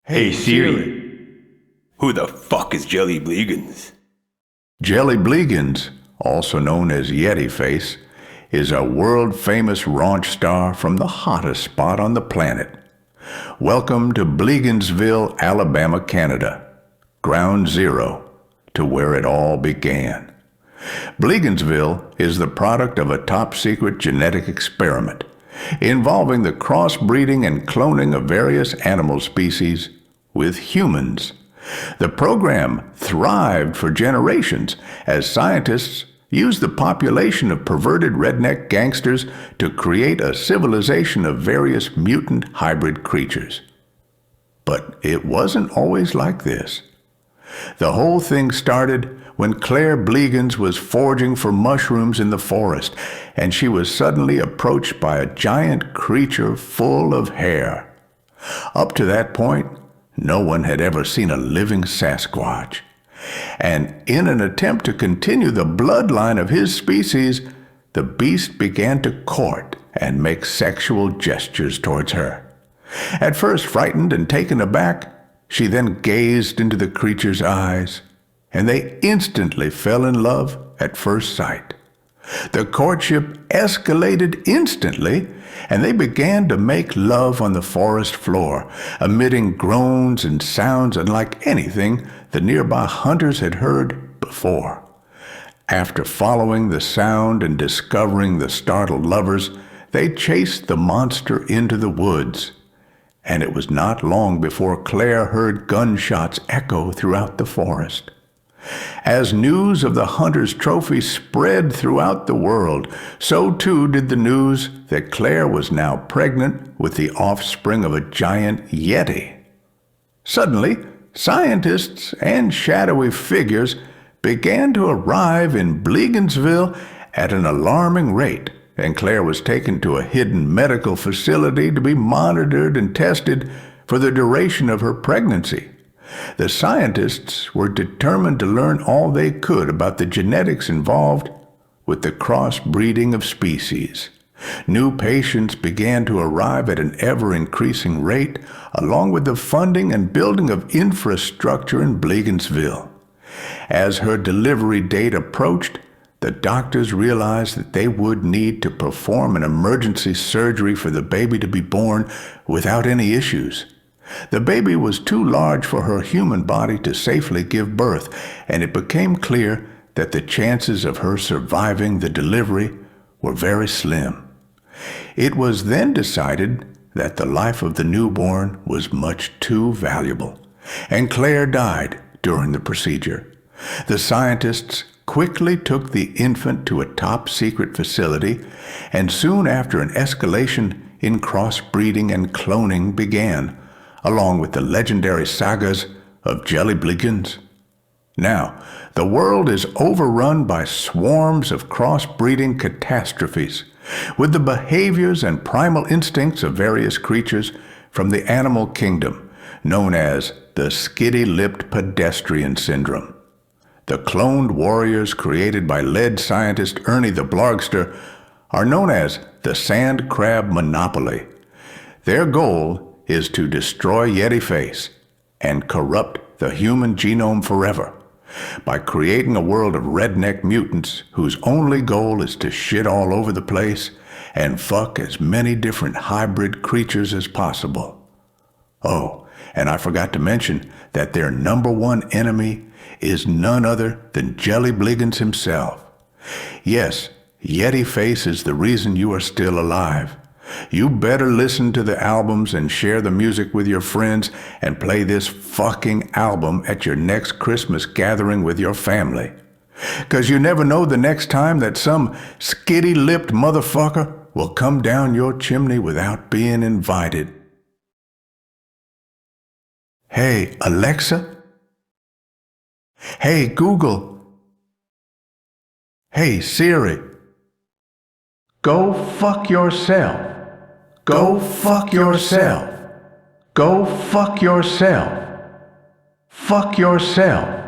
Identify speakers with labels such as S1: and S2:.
S1: Hey Siri, who the fuck is Jelly Bleegins?
S2: Jelly Bleegins, also known as Yetiface, is a world-famous raunch star from the hottest spot on the planet. Welcome to Bleeginsville, Alabama, Canada, ground zero to where it all began. Bleeginsville is the product of a top-secret genetic experiment involving the crossbreeding and cloning of various animal species with humans. The program thrived for generations as scientists used the population of perverted redneck gangsters to create a civilization of various mutant hybrid creatures. But it wasn't always like this. The whole thing started when Claire Bleegins was foraging for mushrooms in the forest, and she was suddenly approached by a giant creature full of hair. Up to that point, no one had ever seen a living Sasquatch. And in an attempt to continue the bloodline of his species, the beast began to court and make sexual gestures towards her. At first frightened and taken aback, she then gazed into the creature's eyes, and they instantly fell in love at first sight. The courtship escalated instantly, and they began to make love on the forest floor, emitting groans and sounds unlike anything the nearby hunters had heard before. After following the sound and discovering the startled lovers, they chased the monster into the woods. And it was not long before Claire heard gunshots echo throughout the forest. As news of the hunter's trophy spread throughout the world, so too did the news that Claire was now pregnant with the offspring of a giant yeti. Suddenly, scientists and shadowy figures began to arrive in Bleeginsville at an alarming rate, and Claire was taken to a hidden medical facility to be monitored and tested for the duration of her pregnancy. The scientists were determined to learn all they could about the genetics involved with the crossbreeding of species. New patients began to arrive at an ever-increasing rate, along with the funding and building of infrastructure in Bleeginsville. As her delivery date approached, the doctors realized that they would need to perform an emergency surgery for the baby to be born without any issues. The baby was too large for her human body to safely give birth, and it became clear that the chances of her surviving the delivery were very slim. It was then decided that the life of the newborn was much too valuable, and Claire died during the procedure. The scientists quickly took the infant to a top-secret facility, and soon after an escalation in crossbreeding and cloning began, along with the legendary sagas of Jelly Bleegins. Now, the world is overrun by swarms of crossbreeding catastrophes, with the behaviors and primal instincts of various creatures from the animal kingdom, known as the skitty-lipped pedestrian syndrome. The cloned warriors created by lead scientist Ernie the Blogster are known as the sand crab monopoly. Their goal is to destroy Yetiface and corrupt the human genome forever by creating a world of redneck mutants whose only goal is to shit all over the place and fuck as many different hybrid creatures as possible. Oh, and I forgot to mention that their number one enemy is none other than Jelly Bleegins himself. Yes, Yetiface is the reason you are still alive. You better listen to the albums and share the music with your friends and play this fucking album at your next Christmas gathering with your family. 'Cause you never know the next time that some skitty-lipped motherfucker will come down your chimney without being invited. Hey, Alexa? Hey, Google? Hey, Siri? Go fuck yourself. Go fuck yourself. Go fuck yourself. Fuck yourself.